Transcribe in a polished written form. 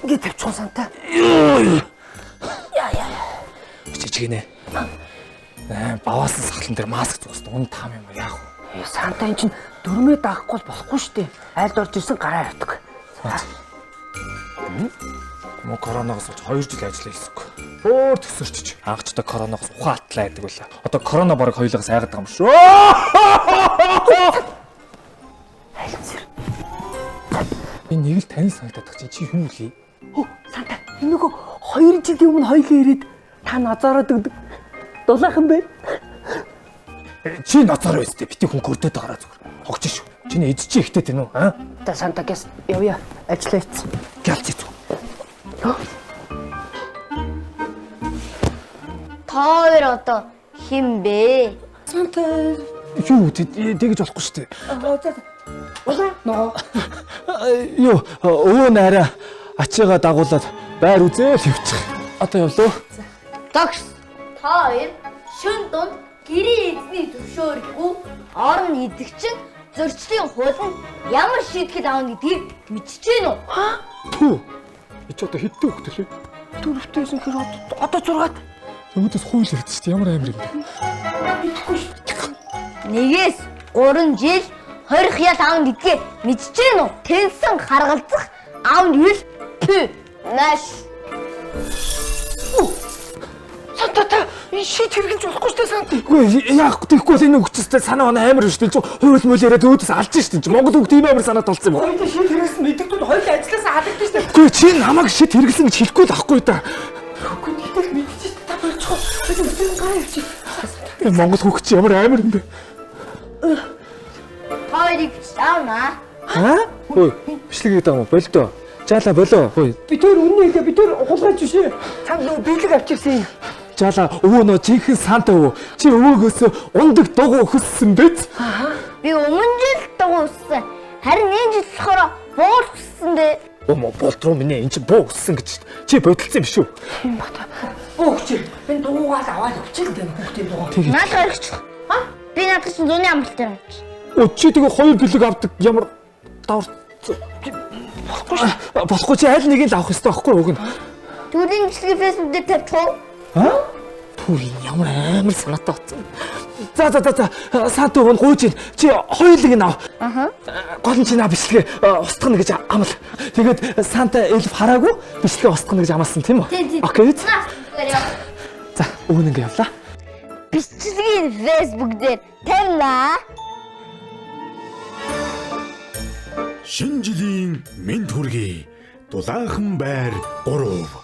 Ингээд тавьчихсан санта. Яа. Чичгэнэ. Баваасан сахлан дээр маск зогсдог. Унд таам юм яах вэ? Санта эн чинь дөрмөө даахгүй болохгүй шүү дээ. Айлд орж ирсэн гараа явдаг. Мөн коронавигоос болж 2 жил ажиллаа хийсэхгүй. Өөр төсөрчж. Анхчдаа коронавигоос ухаалтлаа гэдэг байлаа. Одоо корона бараг хоёулаа сайгаад байгаа юм шүү. Айлцэр. Би нэг л тань санагдаад чи хүн үлээ. Санта энэ нөгөө 2 жилийн өмнө хоёлаа ирээд та назараад өгдөг. Дулаахан байна. Чи назар байстэй бити хүн көрдөөд гараа зүгээр. Хогч шүү. Чиний эд чи ихтэй тэнүү аа? Та Санта гэс явъя. Ажиллаа хийц. Гялц зү. Та хоёр одоо хин бэ? Санта Юу тэгж болохгүй шүү дээ. ноо. Юу өвөө найраа ачаагаа дагуулад байр үзээл явчих. Одоо явлаа. Тогс. Та хоёр шөн дунд гэрээ эзний төвшөөргүй орон идэгчин зөрчлийн хууль нь ямар шийдэхэд аав гэдгийг мэдчихэв үү? Түү. Би ч одоо хэдтэй хөлтөлөө. Дөрөвтэйсэн хэр одоо 6-аад. Өөдөөс хууль хэрэгтэй шүү дээ. Ямар амир юм бэ? Нэгээс 3 жил 20 хял аав гэдгийг мэдчихэв үү? Тэнсэн харгалзах аав нь юу? Наш. Санта шийд хэрэглэж болохгүй шүү дээ Санта. Үгүй яах гэхгүй бол энэ өгчстэй санаа амар шүү дээ. Хууль мөл яриад өөдөөс алж шүү дээ. Монгол хүүхд ийм амар санаад толцсон юм уу? Хоёул шийд хэрэглэсэн мэддэгдүүд хоёул ажилласаа халагдсан шүү дээ. Үгүй чи намайг шид хэрэглэсэн гэж хэлэхгүй л ахгүй да. Үгүй тэгтэл мэдчихэж та болчихоо. Өдөр өдөр гараа явчих. Монгол хүүхд чи ямар амар юм бэ? Хоёрыг аавна. Ой, бичлэг гэдэг юм уу? Болдоо. Жаала болоо. Ой. Би тэр үнэн хэлээ би тэр ухалгаж бишээ. Чам нөө бэлэг авчихсан юм. Жаала өвөө нөө жинхэнэ санта өвөө. Чи өвөөгөөс ундаг дугуй өссөн биз? Би өмнө жил дууссан. Харин энэ жил болохоор буулсан дээ. Өөмө болтруу минь энэ чи буу өссөн гэж чи бодолцсон юм биш үү? Тийм бата. Бөөгч. Энэ дуугаад аваад явчих гэдэг хүүхдийн дуу. Наад гарагч. Би надад чинь зуны амралтай юм. Оо чи тэгээ 2 бэлэг авдаг ямар давар болохгүй чи аль нэгийг л авах хэрэгтэй байхгүй үг нь. Төрийн бичлэгийг фэйсбүүк дээр тавьчих уу? Түр ямар амар санаатай болсон. За санта өвн гуйж чи хоёулыг нь ав. Гол нь чи наа бичлэгээ устгах гэж амл. Тэгээд санта эльф хараагүй бичлэгээ устгах гэж амласан тийм үү? Окей. За өвн ингэ явлаа. Бичлэгийг фэйсбүүк дээр тавина. Шинэ жилийн мэд хүргэе. Дулаахан байр 3